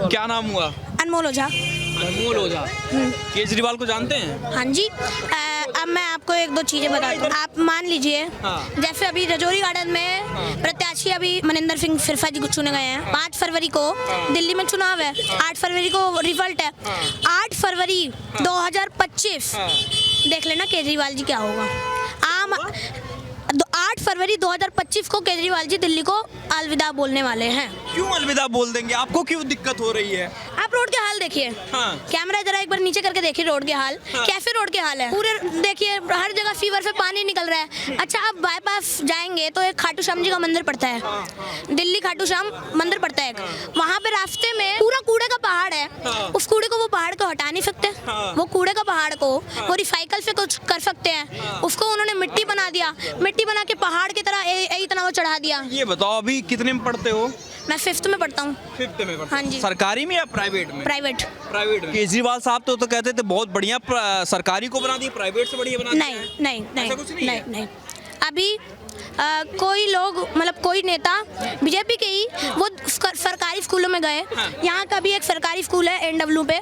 क्या नाम हुआ? अनमोल ओझा। अनमोल ओझा। केजरीवाल को जानते हैं? हाँ जी। अब मैं आपको एक दो चीज़ें बताता हूँ। आप मान लीजिए जैसे अभी रजौरी गार्डन में प्रत्याशी अभी मनिंदर सिंह सिरसा जी को चुने गए हैं। 5 फरवरी को दिल्ली में चुनाव है, 8 फरवरी को रिजल्ट है। 8 फरवरी 2025 देख लेना केजरीवाल जी क्या होगा। 8 फरवरी 2025 को केजरीवाल जी दिल्ली को अलविदा बोलने वाले हैं। क्यों अलविदा बोल देंगे? आपको क्यों दिक्कत हो रही है? आप रोड के हाल देखिए। कैमरा जरा एक बार नीचे करके देखिए रोड के हाल। कैसे रोड के हाल है पूरे देखिए, हर जगह फीवर से पानी निकल रहा है। अच्छा, आप बाईपास जाएंगे तो एक खाटू श्याम जी का मंदिर पड़ता है, दिल्ली खाटू श्याम मंदिर पड़ता है। वहाँ पे रास्ते में पूरा कूड़े का पहाड़ है। उस कूड़े को वो पहाड़ को हटा नहीं सकते। वो कूड़े का पहाड़ को वो रिसाइकल से कुछ कर सकते हैं। उसको उन्होंने मिट्टी बना दिया, मिट्टी बना के पहाड़ की तरह इतना वो चढ़ा दिया। ये बताओ अभी कितने में पढ़ते हो? मैं 5th में पढ़ता हूँ। 5th में पढ़ते? हाँ जी। सरकारी में या प्राइवेट में? प्राइवेट। प्राइवेट में। केजरीवाल साहब तो कहते थे बहुत बढ़िया सरकारी को बना दिया, प्राइवेट से बढ़िया बना दिया। नहीं नहीं ऐसा कुछ नहीं है? नहीं। अभी कोई लोग मतलब कोई नेता बीजेपी के ही वो सरकारी स्कूलों में गए। यहाँ का भी एक सरकारी स्कूल है NW पे,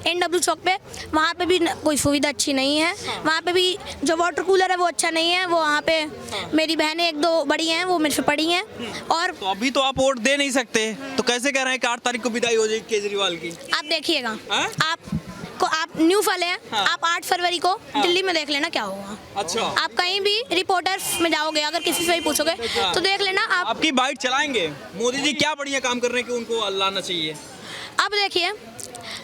NW चौक पे। वहाँ पे भी कोई सुविधा अच्छी नहीं है। वहाँ पे भी जो वाटर कूलर है वो अच्छा नहीं है। वो वहाँ पे मेरी बहनें 1-2 बड़ी हैं, वो मेरे से पढ़ी हैं। और तो अभी तो आप वोट दे नहीं सकते, तो कैसे कह रहे हैं कि 8 तारीख को विदाई हो जाएगी केजरीवाल की? आप देखिएगा, आप न्यू वाले हैं। आप 8 फरवरी को दिल्ली में देख लेना क्या होगा। अच्छा। आप कहीं भी रिपोर्टर्स में जाओगे, अगर किसी से भी पूछोगे तो देख लेना। आपकी बाइट चलाएंगे मोदी जी क्या बढ़िया काम कर रहे हैं कि उनको लाना चाहिए? अब देखिए,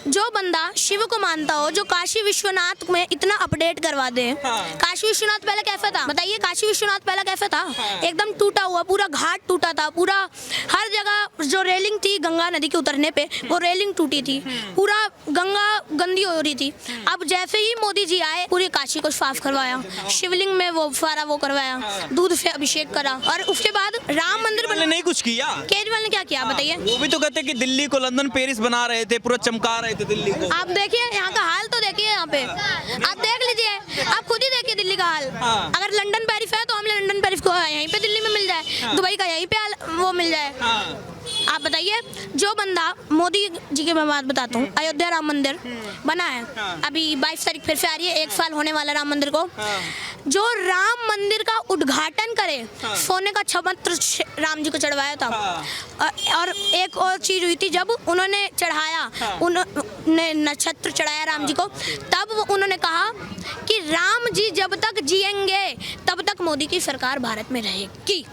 जो बंदा शिव को मानता हो, जो काशी विश्वनाथ में इतना अपडेट करवा दे। काशी विश्वनाथ पहले कैसा था बताइए? काशी विश्वनाथ पहले कैसा था? एकदम टूटा हुआ, पूरा घाट टूटा था, पूरा हर जगह जो रेलिंग थी गंगा नदी के उतरने पे वो रेलिंग टूटी थी, पूरा गंगा गंदी हो रही थी। अब जैसे ही मोदी जी आए पूरी काशी को साफ करवाया, शिवलिंग में वो सारा वो करवाया, दूध से अभिषेक करा, और उसके बाद राम मंदिर ने नहीं कुछ किया। केजरीवाल ने क्या किया बताइए? वो भी तो कहते कि दिल्ली को लंदन पेरिस बना रहे थे, पूरा चमका रहे थे दिल्ली को। आप देखिए यहाँ का हाल तो देखिए, यहाँ पे आप देख लीजिए, आप खुद ही देखिए दिल्ली का हाल। अगर लंदन पेरिस है तो हम लंदन पेरिस को यहीं पे दिल्ली में मिल जाए, दुबई का यहीं पे वो मिल जाए। आप बताइए, जो बंदा मोदी जी की मैं बात बताता हूँ, अयोध्या राम मंदिर बना है, अभी 22 तारीख फिर से आ रही है, 1 साल होने वाला राम मंदिर को। जो राम मंदिर का उद्घाटन करे, सोने का छत्र राम जी को चढ़वाया था। और एक और चीज हुई थी, जब उन्होंने चढ़ाया, उन्होंने नक्षत्र चढ़ाया राम जी को, तब उन्होंने कहा कि राम जी जब तक जिएंगे तब तक मोदी की सरकार भारत में रहेगी।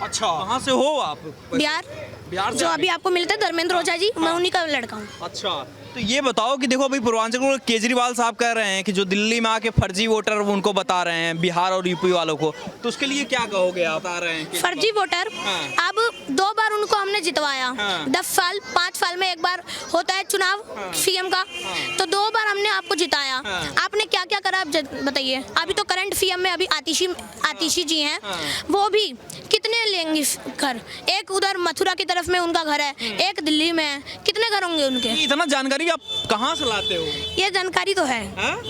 अच्छा, कहाँ से हो आप? बिहार जो अभी आपको मिलते हैं धर्मेंद्र ओझा जी, मैं उन्हीं का लड़का हूँ। अच्छा, तो ये बताओ कि देखो अभी पूर्वांचल को केजरीवाल साहब कह रहे हैं कि जो दिल्ली में आके फर्जी वोटर उनको बता रहे हैं, बिहार और यूपी वालों को, तो उसके लिए क्या कहोगे आप? बता रहे हैं फर्जी वोटर। अब 2 बार उनको हमने जितवाया। 10 साल 5 साल में एक बार होता है चुनाव CM का, तो 2 बार हमने आपको जिताया। आपने क्या क्या करा आप बताइए? अभी तो करंट CM में अभी आतिशी जी हैं, वो भी कितने लेंगे घर? एक उधर मथुरा की तरफ में उनका घर है, एक दिल्ली में है, कितने घर होंगे उनके? इतना जानकारी आप कहाँ से लाते हो? ये जानकारी तो है।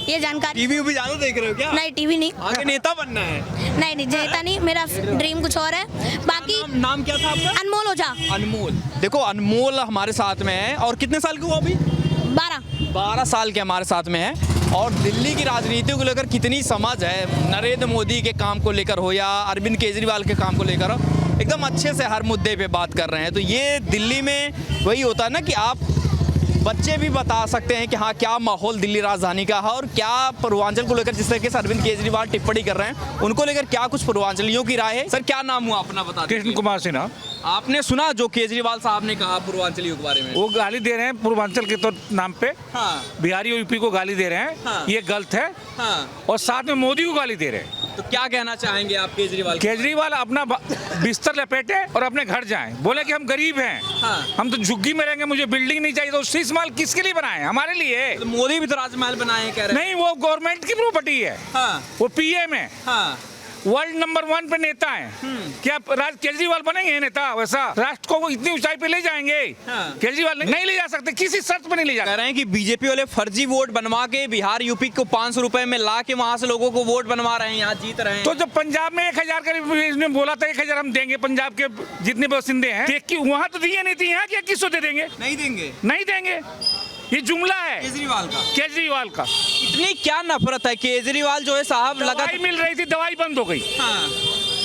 ये जानकारी टीवी भी ज्यादा देख रहे हो क्या? नहीं, टीवी नहीं। आगे नेता बनना है? नहीं नेता नहीं, मेरा ड्रीम कुछ और है। बाकी नाम क्या था आपका? अनमोल ओझा। अनमोल। देखो अनमोल हमारे साथ में है, और कितने साल के हो अभी? 12 साल के हमारे साथ में है। और दिल्ली की राजनीति को लेकर कितनी समझ है, नरेंद्र मोदी के काम को लेकर हो या अरविंद केजरीवाल के काम को लेकर हो, एकदम अच्छे से हर मुद्दे पे बात कर रहे हैं। तो ये दिल्ली में वही होता है ना कि आप बच्चे भी बता सकते हैं कि हाँ क्या माहौल दिल्ली राजधानी का है, और क्या पूर्वांचल को लेकर जिस तरीके से अरविंद केजरीवाल टिप्पणी कर रहे हैं उनको लेकर क्या कुछ पूर्वांचलियों की राय है। सर क्या नाम हुआ अपना बता? कृष्ण कुमार सिन्हा। आपने सुना जो केजरीवाल साहब ने कहा पूर्वांचलियों के बारे में? वो गाली दे रहे हैं पूर्वांचल के तो नाम पे। बिहारी और यूपी को गाली दे रहे हैं। ये गलत है। और साथ में मोदी को गाली दे रहे हैं। तो क्या कहना चाहेंगे आप केजरीवाल? केजरीवाल अपना बिस्तर लपेटे और अपने घर जाएं, बोले कि हम गरीब हैं, हम तो झुग्गी में रहेंगे, मुझे बिल्डिंग नहीं चाहिए। तो शीश महल किसके लिए बनाए? हमारे लिए। तो मोदी भी तो राजमहल बनाए कह रहे हैं। नहीं, वो गवर्नमेंट की प्रॉपर्टी है। वो PM है। वर्ल्ड नंबर 1 पे नेता हैं। क्या राज केजरीवाल बनेंगे नेता? वैसा राष्ट्र को इतनी ऊंचाई पे ले जाएंगे? केजरीवाल नहीं ले जा सकते, किसी शर्त पे नहीं ले जा। कह रहे हैं कि बीजेपी वाले फर्जी वोट बनवा के बिहार यूपी को 500 रुपए में ला के वहां से लोगों को वोट बनवा रहे हैं, यहाँ जीत रहे हैं। तो जब पंजाब में 1000 का इसने बोला था 1000 हम देंगे पंजाब के जितने बासिंदे हैं, वहां तो दिए नहीं थी, यहाँ क्या 2100 दे देंगे? नहीं देंगे, नहीं देंगे। ये जुमला है केजरीवाल का। का इतनी क्या नफरत है? केजरीवाल जो है साहब दवाई मिल रही थी, दवाई बंद हो गई। हाँ।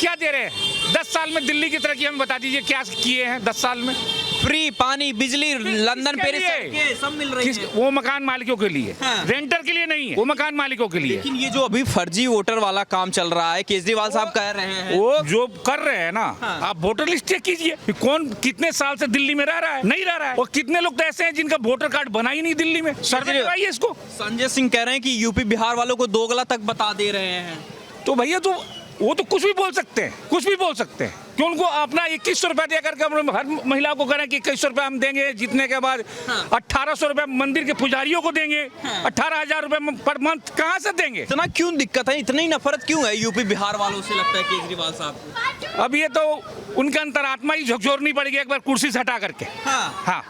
क्या दे रहे हैं? 10 साल में दिल्ली की तरक्की हमें बता दीजिए क्या किए हैं 10 साल में? फ्री पानी बिजली लंदन पेरिस सब मिल रही है। वो मकान मालिकों के लिए, हाँ। रेंटर के लिए नहीं है, वो मकान मालिकों के लिए। लेकिन ये जो अभी फर्जी वोटर वाला काम चल रहा है, केजरीवाल साहब कह रहे हैं, वो जो कर रहे हैं ना, हाँ। आप वोटर लिस्ट चेक कीजिए कि कौन कितने साल से दिल्ली में रह रहा है, नहीं रह रहा है, और कितने लोग तो ऐसे हैं जिनका वोटर कार्ड बना ही नहीं दिल्ली में। सर्वे करवाइए इसको। संजय सिंह कह रहे हैं कि यूपी बिहार वालों को दोगला तक बता दे रहे हैं। तो भैया तो वो तो कुछ भी बोल सकते हैं, कुछ भी बोल सकते हैं कि उनको अपना 2100 रुपया दे करके हर महिला को करें कि 2100 रुपया हम देंगे जीतने के बाद। हाँ। 1800 रुपया मंदिर के पुजारियों को देंगे। हाँ। 18,000 रुपया पर मंथ कहाँ से देंगे? इतना क्यों दिक्कत है? इतनी नफरत क्यों है यूपी बिहार वालों से लगता है केजरीवाल साहब को? अब ये तो उनका अंतरात्मा ही झकझोरनी पड़ेगी एक बार कुर्सी से हटा करके। हाँ,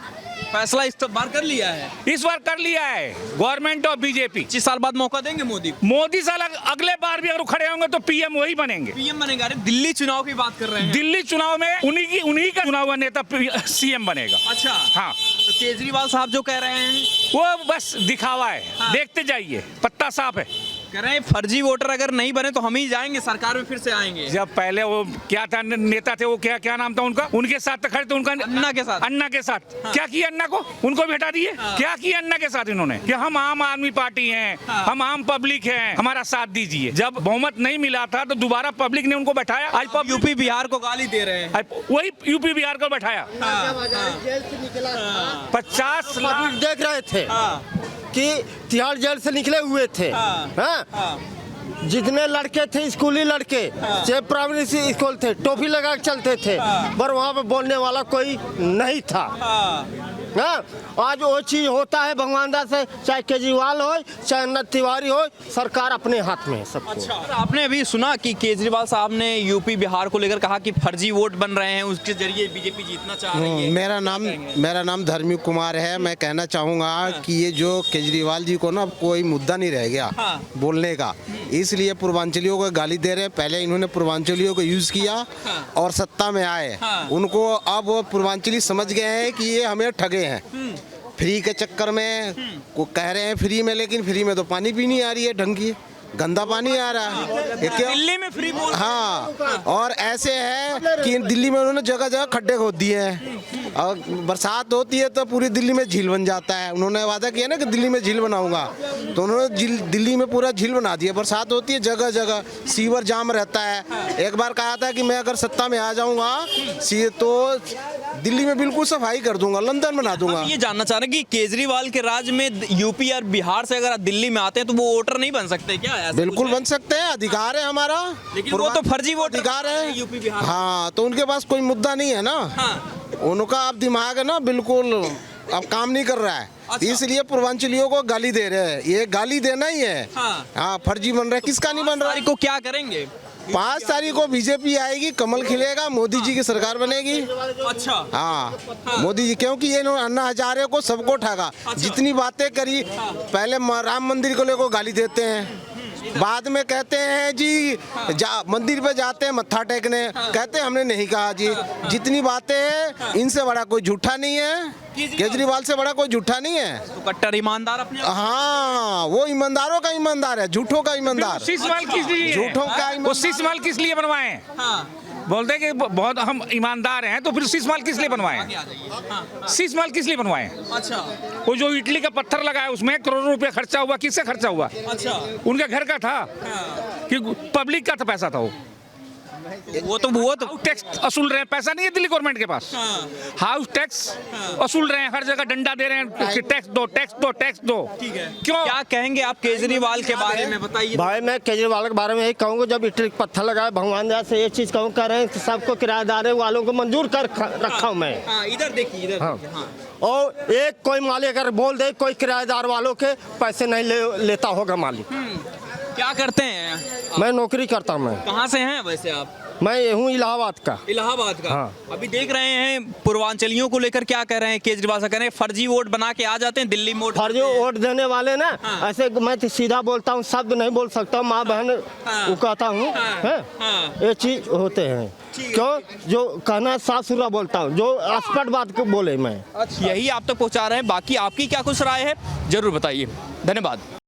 फैसला इस बार कर लिया है, इस बार कर लिया है गवर्नमेंट और बीजेपी। 25 साल बाद मौका देंगे मोदी साल अगले बार भी अगर खड़े होंगे तो पीएम वही बनेंगे। पीएम बनेगा। अरे दिल्ली चुनाव की बात कर रहे हैं। दिल्ली चुनाव में उन्हीं का चुनाव हुआ नेता सीएम बनेगा। अच्छा, हाँ। तो केजरीवाल साहब जो कह रहे हैं वो बस दिखावा है। हाँ। देखते जाइए, पत्ता साफ है। कह रहे हैं फर्जी वोटर अगर नहीं बने तो हम ही जाएंगे, सरकार में फिर से आएंगे। जब पहले वो क्या था नेता थे, वो क्या नाम था उनका, उनके साथ तो खड़े थे, उनका अन्ना के साथ। हाँ। क्या किया अन्ना को? उनको भी हटा दिए। हाँ। क्या किया अन्ना के साथ इन्होंने कि हम आम आदमी पार्टी हैं, हाँ। हम आम पब्लिक हैं, हमारा साथ दीजिए। जब बहुमत नहीं मिला था तो दोबारा पब्लिक ने उनको बैठाया। आज यूपी बिहार को गाली दे रहे हैं। वही यूपी बिहार को बैठाया। 50 लाख देख रहे थे कि तिहाड़ जेल से निकले हुए थे। जितने लड़के थे स्कूली लड़के, चाहे प्राइमरी स्कूल थे, टोपी लगा के चलते थे, पर वहाँ पे बोलने वाला कोई नहीं था। हाँ, आज वो चीज होता है भगवान दास से, चाहे केजरीवाल हो चाहे अन्ना तिवारी हो, सरकार अपने हाथ में है सबको। अच्छा, आपने अभी सुना कि केजरीवाल साहब ने यूपी बिहार को लेकर कहा कि फर्जी वोट बन रहे हैं, उसके जरिए बीजेपी जीतना चाह रही है। मेरा नाम धर्मी कुमार है। मैं कहना चाहूँगा कि ये जो केजरीवाल जी को ना कोई मुद्दा नहीं रह गया बोलने का, इसलिए पूर्वांचलियों को गाली दे रहे। पहले इन्होंने पूर्वांचलियों को यूज किया और सत्ता में आए, उनको अब वो पूर्वांचली समझ गए हैं कि ये हमें ठगे हैं। फ्री के चक्कर में को कह रहे हैं फ्री में, लेकिन फ्री में तो पानी भी नहीं आ रही है ढंग की, गंदा पानी आ रहा है। दिल्ली में फ्री बोल। हाँ, और ऐसे है कि दिल्ली में उन्होंने जगह जगह खड्डे खोद दिए हैं, और बरसात होती है तो पूरी दिल्ली में झील बन जाता है। उन्होंने वादा किया ना कि दिल्ली में झील बनाऊंगा, तो उन्होंने दिल्ली में पूरा झील बना दिया। बरसात होती है जगह जगह, सीवर जाम रहता है। एक बार कहा था कि मैं अगर सत्ता में आ जाऊंगा तो दिल्ली में बिल्कुल सफाई कर दूंगा, लंदन बना दूंगा। ये जानना चाह रहे हैं कि केजरीवाल के राज में यूपी और बिहार से अगर दिल्ली में आते हैं तो वो वोटर नहीं बन सकते क्या? बिल्कुल बन सकते हैं, अधिकार है हमारा। लेकिन वो तो फर्जी वोट अधिकार है यूपी बिहार। हाँ, तो उनके पास कोई मुद्दा नहीं है ना। उनका अब दिमाग है ना बिल्कुल अब काम नहीं कर रहा है। अच्छा। इसलिए पूर्वांचलियों को गाली दे रहे हैं। ये गाली देना ही है। हाँ, फर्जी बन रहा है। किसका नहीं बन रहा है? को क्या करेंगे? 5 तारीख को बीजेपी आएगी, कमल खिलेगा, मोदी जी की सरकार बनेगी। अच्छा। हाँ, मोदी जी, क्योंकि ये अन्ना हजारे को सबको ठगा। जितनी बातें करी, पहले राम मंदिर को लेकर गाली देते हैं, बाद में कहते हैं जी मंदिर पे जाते हैं मत्था टेकने, कहते हैं हमने नहीं कहा जी। जितनी बातें हैं, इनसे बड़ा कोई झूठा नहीं है, केजरीवाल से बड़ा कोई झूठा नहीं है। तो कट्टर ईमानदार अपने। हाँ, वो ईमानदारों का ईमानदार है, झूठों का ईमानदार। झूठों का शीश किस लिए बनवाए? बोलते हैं कि बहुत हम ईमानदार हैं, तो फिर शीश महल किस लिए बनवाए? शीश महल किस लिए बनवाए? अच्छा। वो जो इटली का पत्थर लगा है उसमें करोड़ों रुपया खर्चा हुआ, किससे खर्चा हुआ? अच्छा। उनके घर का था कि पब्लिक का था, पैसा था वो तो टैक्स वसूल रहे हैं। पैसा नहीं है दिल्ली गवर्नमेंट के पास। हाउस टैक्स वसूल रहे हैं, हर जगह डंडा दे रहे हैं कि टैक्स दो, टैक्स दो, टैक्स दो। ठीक है, क्यों? क्या कहेंगे आप केजरीवाल के बारे में, बताइए। भाई मैं केजरीवाल के बारे में यही कहूँगा, जब इलेक्ट्रिक पत्थर लगाए भगवान दास से ये चीज कहूँ कर रहे हैं कि सबको किराएदार वालों को मंजूर कर रखा हूँ मैं। इधर देखिए, इधर। हाँ। और एक कोई मालिक अगर बोल दे कोई किराएदार वालों के पैसे नहीं लेता होगा मालिक। क्या करते हैं? मैं नौकरी करता हूँ। मैं कहाँ से हैं वैसे आप? मैं हूँ इलाहाबाद का। इलाहाबाद का। हाँ। अभी देख रहे हैं पूर्वांचलियों को लेकर क्या कह रहे हैं केजरीवाल साहब, कह रहे हैं फर्जी वोट बना के आ जाते हैं दिल्ली में वोट फर्जी करते हैं। वोट देने वाले ना, हाँ। ऐसे मैं तो सीधा बोलता हूँ, शब्द नहीं बोल सकता, माँ बहन वो कहता हूँ, हाँ। हैं? हाँ। ये चीज होते हैं। क्यों? जो कहना साफ सुथरा बोलता हूँ, जो स्पष्ट बात को बोले मैं। यही आप तक पहुंचा रहे हैं। बाकी आपकी क्या कुछ राय है जरूर बताइए। धन्यवाद।